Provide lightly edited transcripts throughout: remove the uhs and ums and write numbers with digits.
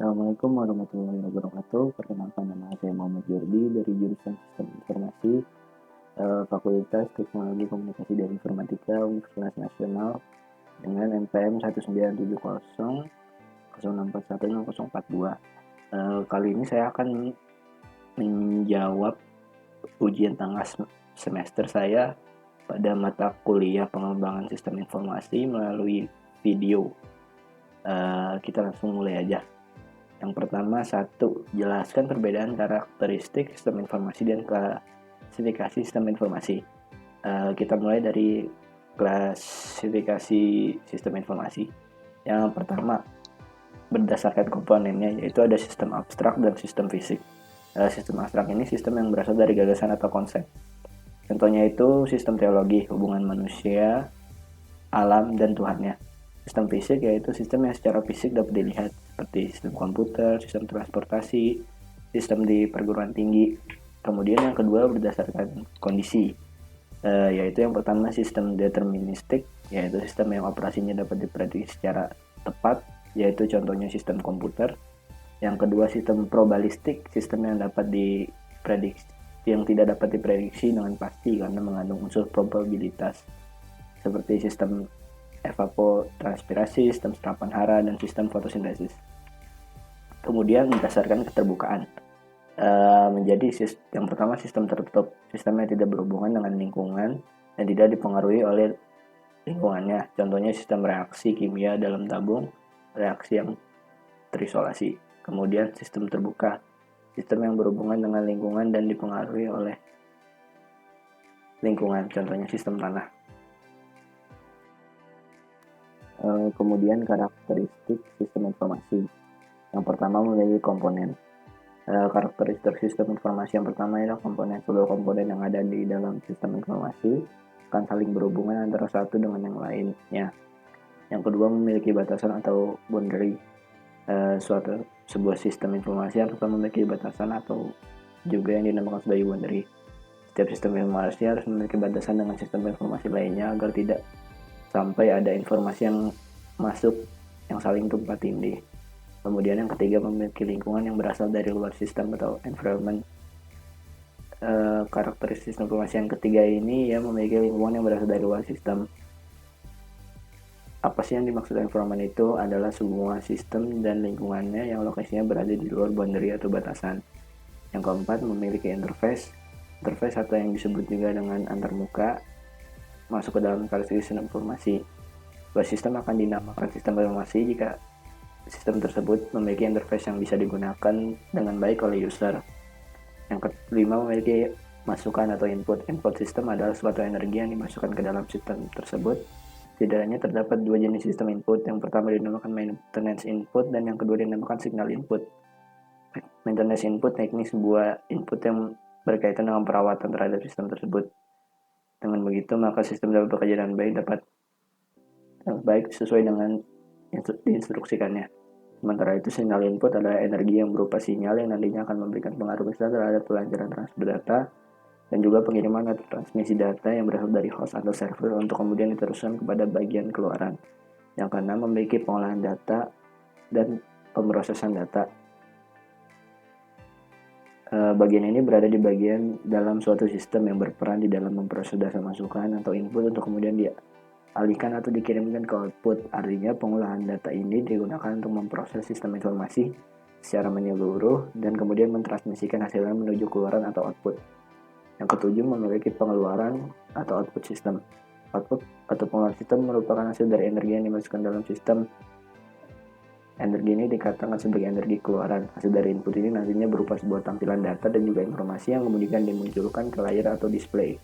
Assalamualaikum warahmatullahi wabarakatuh. Perkenalkan, nama saya Muhammad Jordi dari jurusan Sistem Informasi, Fakultas Teknologi Komunikasi dan Informatika Universitas Nasional dengan NPM 19006416042. Kali ini saya akan menjawab ujian tengah semester saya pada mata kuliah pengembangan sistem informasi melalui video. Kita langsung mulai aja. Yang pertama, jelaskan perbedaan karakteristik sistem informasi dan klasifikasi sistem informasi. Kita mulai dari klasifikasi sistem informasi. Yang pertama, berdasarkan komponennya, yaitu ada sistem abstrak dan sistem fisik. Sistem abstrak ini sistem yang berasal dari gagasan atau konsep. Contohnya itu sistem teologi, hubungan manusia, alam, dan Tuhannya. Sistem fisik yaitu sistem yang secara fisik dapat dilihat, seperti sistem komputer, sistem transportasi, sistem di perguruan tinggi. Kemudian yang kedua berdasarkan kondisi, yaitu yang pertama sistem deterministik, yaitu sistem yang operasinya dapat diprediksi secara tepat, yaitu contohnya sistem komputer. Yang kedua sistem probabilistik, sistem yang tidak dapat diprediksi dengan pasti karena mengandung unsur probabilitas, seperti sistem evapotranspirasi, sistem serapan hara, dan sistem fotosintesis. Kemudian berdasarkan keterbukaan, menjadi yang pertama sistem tertutup, sistem yang tidak berhubungan dengan lingkungan dan tidak dipengaruhi oleh lingkungannya. Contohnya sistem reaksi kimia dalam tabung, reaksi yang terisolasi. Kemudian sistem terbuka, sistem yang berhubungan dengan lingkungan dan dipengaruhi oleh lingkungan. Contohnya sistem tanah. Kemudian karakteristik sistem informasi. Yang pertama memiliki komponen. Karakteristik sistem informasi yang pertama adalah komponen. Seluruh komponen yang ada di dalam sistem informasi akan saling berhubungan antara satu dengan yang lainnya. Yang kedua memiliki batasan atau boundary. Sebuah sistem informasi harus memiliki batasan atau juga yang dinamakan sebagai boundary. Setiap sistem informasi harus memiliki batasan dengan sistem informasi lainnya agar tidak sampai ada informasi yang masuk yang saling tumpang tindih. Kemudian yang ketiga memiliki lingkungan yang berasal dari luar sistem atau environment. Karakteristik sistem informasi yang ketiga ini ya memiliki lingkungan yang berasal dari luar sistem. Apa sih yang dimaksud environment itu? Adalah semua sistem dan lingkungannya yang lokasinya berada di luar boundary atau batasan. Yang keempat memiliki interface atau yang disebut juga dengan antarmuka masuk ke dalam karakteristik sistem informasi. Sebuah sistem akan dinamakan sistem informasi jika sistem tersebut memiliki interface yang bisa digunakan dengan baik oleh user. Yang kelima memiliki masukan atau input. Input sistem adalah suatu energi yang dimasukkan ke dalam sistem tersebut. Setidaknya terdapat dua jenis sistem input. Yang pertama dinamakan maintenance input dan yang kedua dinamakan signal input. Maintenance input teknik sebuah input yang berkaitan dengan perawatan terhadap sistem tersebut. Dengan begitu, maka sistem dapat bekerja dengan baik sesuai dengan diinstruksikannya. Sementara itu, signal input adalah energi yang berupa sinyal yang nantinya akan memberikan pengaruh besar terhadap pelancaran transfer data dan juga pengiriman atau transmisi data yang berasal dari host atau server untuk kemudian diteruskan kepada bagian keluaran. Yang keenam, memiliki pengolahan data dan pemrosesan data. Bagian ini berada di bagian dalam suatu sistem yang berperan di dalam memproses data masukan atau input untuk kemudian dialihkan atau dikirimkan ke output. Artinya pengolahan data ini digunakan untuk memproses sistem informasi secara menyeluruh dan kemudian mentransmisikan hasilnya menuju keluaran atau output. Yang ketujuh memiliki pengeluaran atau output sistem. Output atau pengeluaran sistem merupakan hasil dari energi yang dimasukkan dalam sistem. Energi ini dikatakan sebagai energi keluaran. Hasil dari input ini nantinya berupa sebuah tampilan data dan juga informasi yang kemudian dimunculkan ke layar atau display.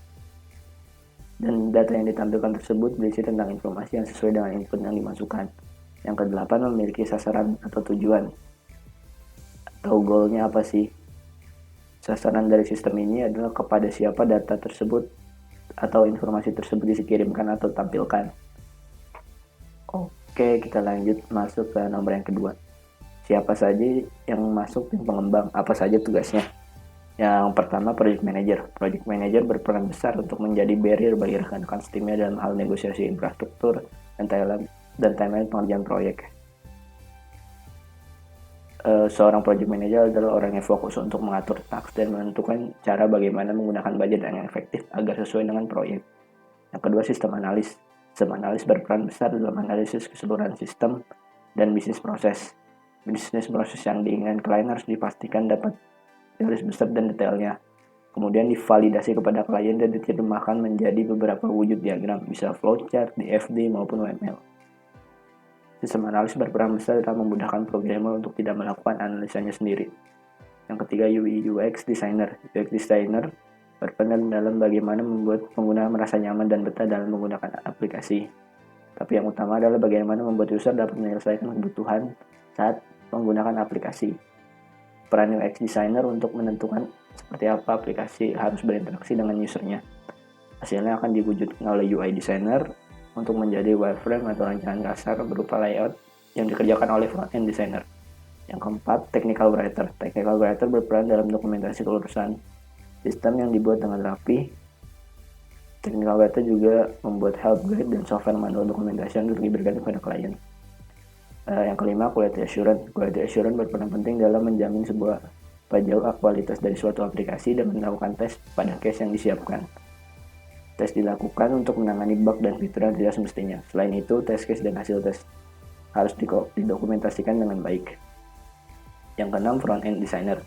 Dan data yang ditampilkan tersebut berisi tentang informasi yang sesuai dengan input yang dimasukkan. Yang kedelapan memiliki sasaran atau tujuan. Atau goalnya apa sih? Sasaran dari sistem ini adalah kepada siapa data tersebut atau informasi tersebut dikirimkan atau tampilkan. Oke, kita lanjut masuk ke nomor yang kedua. Siapa saja yang masuk tim pengembang? Apa saja tugasnya? Yang pertama, project manager. Project manager berperan besar untuk menjadi barrier bagi rekan-rekan timnya dalam hal negosiasi infrastruktur dan timeline pengerjaan proyek. seorang project manager adalah orang yang fokus untuk mengatur task dan menentukan cara bagaimana menggunakan budget yang efektif agar sesuai dengan proyek. Yang kedua, sistem analis. Sistem analis berperan besar dalam analisis keseluruhan sistem dan bisnis proses. Bisnis proses yang diinginkan klien harus dipastikan dapat garis besar dan detailnya. Kemudian divalidasi kepada klien dan diterjemahkan menjadi beberapa wujud diagram, bisa flowchart, DFD, maupun UML. Sistem analis berperan besar dalam memudahkan programmer untuk tidak melakukan analisanya sendiri. Yang ketiga, UI UX designer. UX designer berperan dalam bagaimana membuat pengguna merasa nyaman dan betah dalam menggunakan aplikasi. Tapi yang utama adalah bagaimana membuat user dapat menyelesaikan kebutuhan saat menggunakan aplikasi. Peran UX designer untuk menentukan seperti apa aplikasi harus berinteraksi dengan usernya. Hasilnya akan diwujudkan oleh UI designer untuk menjadi wireframe atau rancangan kasar berupa layout yang dikerjakan oleh front-end designer. Yang keempat, technical writer. Technical writer berperan dalam dokumentasi kelulusan sistem yang dibuat dengan rapi. Technical writer juga membuat help guide dan software manual dokumentasi yang diberikan kepada klien. Yang kelima, quality assurance. Quality assurance berperan penting dalam menjamin sebuah kualitas dari suatu aplikasi dan melakukan tes pada case yang disiapkan. Tes dilakukan untuk menangani bug dan fitur yang tidak semestinya. Selain itu, test case dan hasil tes harus didokumentasikan dengan baik. Yang keenam, front-end designer.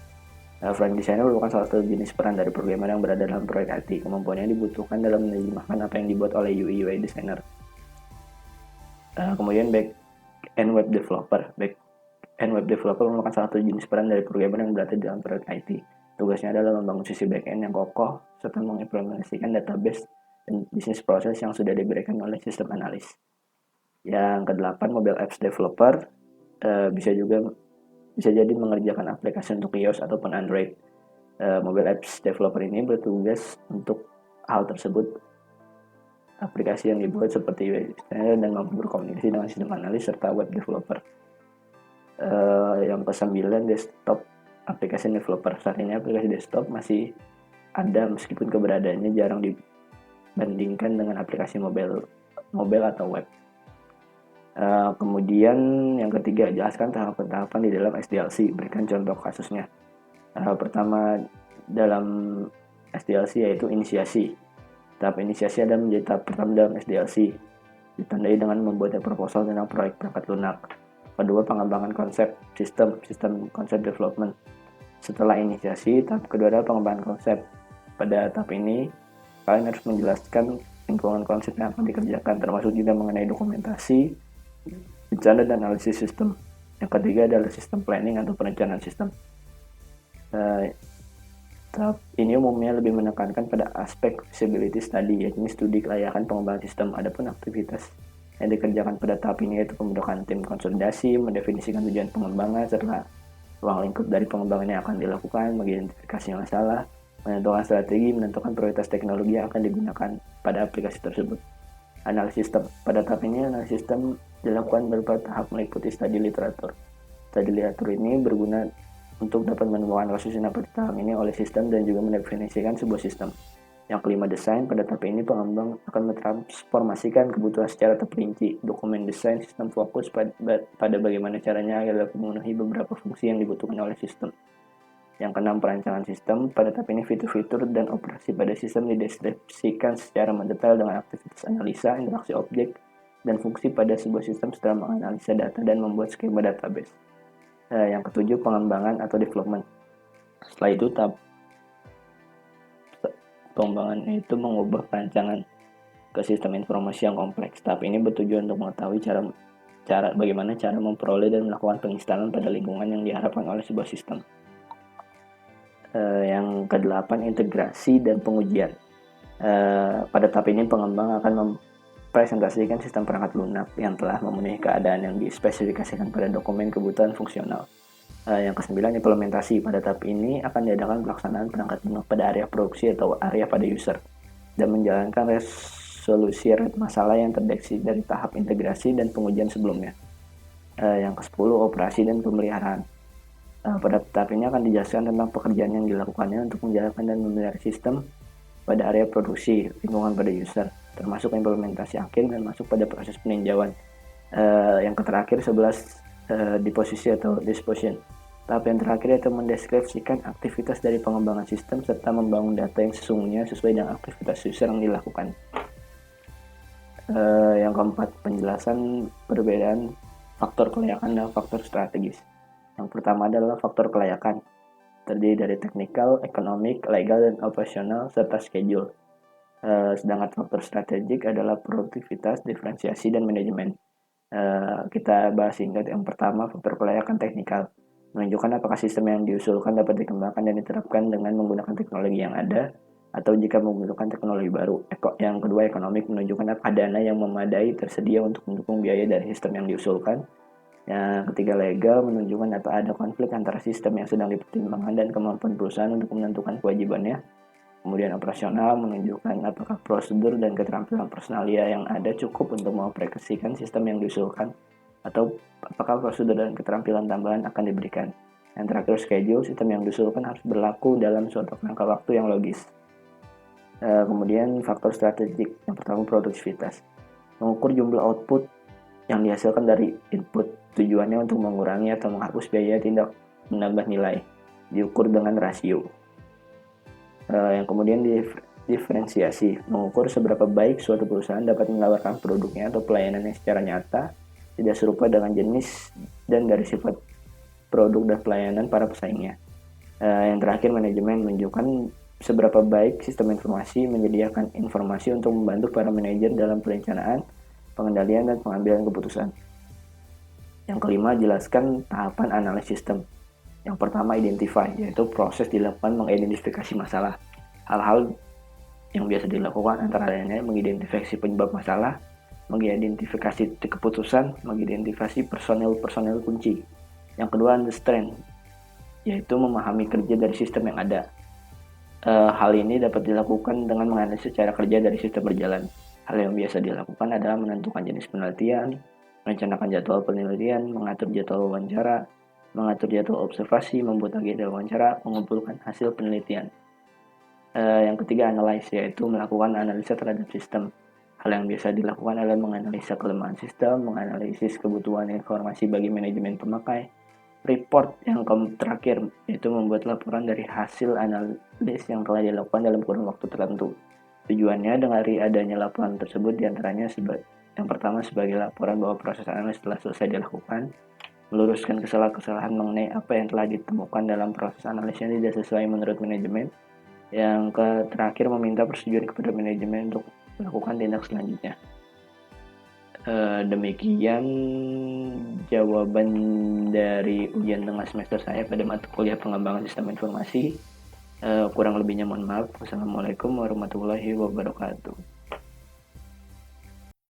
Front-end designer merupakan salah satu jenis peran dari programmer yang berada dalam proyek IT. Kemampuannya dibutuhkan dalam menerjemahkan apa yang dibuat oleh UI/UX designer. Kemudian back-end web developer. Back-end web developer merupakan salah satu jenis peran dari programmer yang berada dalam proyek IT. Tugasnya adalah membangun sisi back-end yang kokoh serta mengimplementasikan database dan bisnis proses yang sudah diberikan oleh sistem analis. Yang kedelapan, mobile apps developer bisa jadi mengerjakan aplikasi untuk iOS ataupun Android. Mobile apps developer ini bertugas untuk hal tersebut. Aplikasi yang dibuat seperti website dan mampu berkomunikasi dengan sistem analis serta web developer. Yang kesembilan, desktop application developer. Saat ini aplikasi desktop masih ada meskipun keberadaannya jarang dibandingkan dengan aplikasi mobile atau web. Kemudian yang ketiga, jelaskan tahapan-tahapan di dalam SDLC. Berikan contoh kasusnya. Pertama dalam SDLC yaitu inisiasi. Tahap inisiasi adalah menjadi tahap pertama dalam SDLC, ditandai dengan membuat proposal tentang proyek perangkat lunak. Kedua, pengembangan konsep sistem konsep development. Setelah inisiasi, tahap kedua adalah pengembangan konsep. Pada tahap ini, kalian harus menjelaskan lingkungan konsep yang akan dikerjakan, termasuk juga mengenai dokumentasi, rencana dan analisis sistem. Yang ketiga adalah sistem planning atau perencanaan sistem. Tahap ini umumnya lebih menekankan pada aspek feasibility study, yaitu studi kelayakan pengembangan sistem. Adapun aktivitas yang dikerjakan pada tahap ini yaitu pembentukan tim konsolidasi, mendefinisikan tujuan pengembangan serta ruang lingkup dari pengembangan yang akan dilakukan, mengidentifikasi masalah, menentukan strategi, menentukan prioritas teknologi yang akan digunakan pada aplikasi tersebut. Analisis sistem. Pada tahap ini, analisis sistem dilakukan beberapa tahap meliputi studi literatur. Studi literatur ini berguna untuk dapat menemukan kasus yang dapat ditangani oleh sistem dan juga mendefinisikan sebuah sistem. Yang kelima, desain. Pada tahap ini, pengembang akan mentransformasikan kebutuhan secara terperinci. Dokumen desain sistem fokus pada bagaimana caranya agar dapat memenuhi beberapa fungsi yang dibutuhkan oleh sistem. Yang keenam, perancangan sistem. Pada tahap ini, fitur-fitur dan operasi pada sistem dideskripsikan secara mendetail dengan aktivitas analisa, interaksi objek, dan fungsi pada sebuah sistem setelah menganalisa data dan membuat skema database. Yang ketujuh, pengembangan atau development. Setelah itu, tahap pengembangan itu mengubah perancangan ke sistem informasi yang kompleks. Tahap ini bertujuan untuk mengetahui bagaimana cara memperoleh dan melakukan penginstalan pada lingkungan yang diharapkan oleh sebuah sistem. Yang kedelapan, integrasi dan pengujian. Pada tahap ini, pengembang akan presentasikan sistem perangkat lunak yang telah memenuhi keadaan yang dispesifikasikan pada dokumen kebutuhan fungsional. Yang kesembilan, implementasi. Pada tahap ini akan diadakan pelaksanaan perangkat lunak pada area produksi atau area pada user dan menjalankan resolusi rate masalah yang terdeteksi dari tahap integrasi dan pengujian sebelumnya. Yang ke-10, operasi dan pemeliharaan. Pada tahap ini akan dijelaskan tentang pekerjaan yang dilakukannya untuk menjalankan dan memelihara sistem pada area produksi, lingkungan pada user, termasuk implementasi akhir dan masuk pada proses peninjauan. Yang terakhir, 11, disposition. Tahap yang terakhir yaitu mendeskripsikan aktivitas dari pengembangan sistem serta membangun data yang sesungguhnya sesuai dengan aktivitas user yang dilakukan. Yang keempat, penjelasan perbedaan faktor kelayakan dan faktor strategis. Yang pertama adalah faktor kelayakan, terdiri dari teknikal, ekonomik, legal, dan operasional, serta schedule. Sedangkan faktor strategik adalah produktivitas, diferensiasi, dan manajemen. Kita bahas singkat. Yang pertama, faktor kelayakan teknikal. Menunjukkan apakah sistem yang diusulkan dapat dikembangkan dan diterapkan dengan menggunakan teknologi yang ada, atau jika membutuhkan teknologi baru. Yang kedua, ekonomik, menunjukkan apakah dana yang memadai tersedia untuk mendukung biaya dari sistem yang diusulkan. Yang ketiga, legal, menunjukkan apa ada konflik antara sistem yang sedang dipertimbangkan dan kemampuan perusahaan untuk menentukan kewajibannya. Kemudian operasional, menunjukkan apakah prosedur dan keterampilan personalia yang ada cukup untuk mengoperasikan sistem yang diusulkan, atau apakah prosedur dan keterampilan tambahan akan diberikan. Yang terakhir, schedule, sistem yang diusulkan harus berlaku dalam suatu rangka waktu yang logis. Kemudian faktor strategik. Yang pertama, produktivitas. Mengukur jumlah output yang dihasilkan dari input. Tujuannya untuk mengurangi atau menghapus biaya tidak menambah nilai. Diukur dengan rasio. Yang kemudian diferensiasi, mengukur seberapa baik suatu perusahaan dapat menawarkan produknya atau pelayanannya secara nyata, tidak serupa dengan jenis dan dari sifat produk dan pelayanan para pesaingnya. Yang terakhir, manajemen, menunjukkan seberapa baik sistem informasi menyediakan informasi untuk membantu para manajer dalam perencanaan, pengendalian, dan pengambilan keputusan. Yang kelima, jelaskan tahapan analisis sistem. Yang pertama, identify, yaitu proses dilakukan mengidentifikasi masalah. Hal-hal yang biasa dilakukan antara lainnya mengidentifikasi penyebab masalah, mengidentifikasi keputusan, mengidentifikasi personel kunci. Yang kedua, understand, yaitu memahami kerja dari sistem yang ada. Hal ini dapat dilakukan dengan menganalisis cara kerja dari sistem berjalan. Hal yang biasa dilakukan adalah menentukan jenis penelitian, merencanakan jadwal penelitian, mengatur jadwal wawancara, mengatur jadwal observasi, membuat agenda wawancara, mengumpulkan hasil penelitian. Yang ketiga, analyze, yaitu melakukan analisa terhadap sistem. Hal yang biasa dilakukan adalah menganalisa kelemahan sistem, menganalisis kebutuhan informasi bagi manajemen pemakai. Report yang terakhir, yaitu membuat laporan dari hasil analis yang telah dilakukan dalam kurun waktu tertentu. Tujuannya dari adanya laporan tersebut diantaranya yang pertama sebagai laporan bahwa proses analis telah selesai dilakukan, meluruskan kesalahan-kesalahan mengenai apa yang telah ditemukan dalam proses analis yang tidak sesuai menurut manajemen. Yang terakhir, meminta persetujuan kepada manajemen untuk melakukan tindak selanjutnya. Demikian jawaban dari ujian tengah semester saya pada mata kuliah pengembangan sistem informasi. Kurang lebihnya mohon maaf. Wassalamualaikum warahmatullahi wabarakatuh.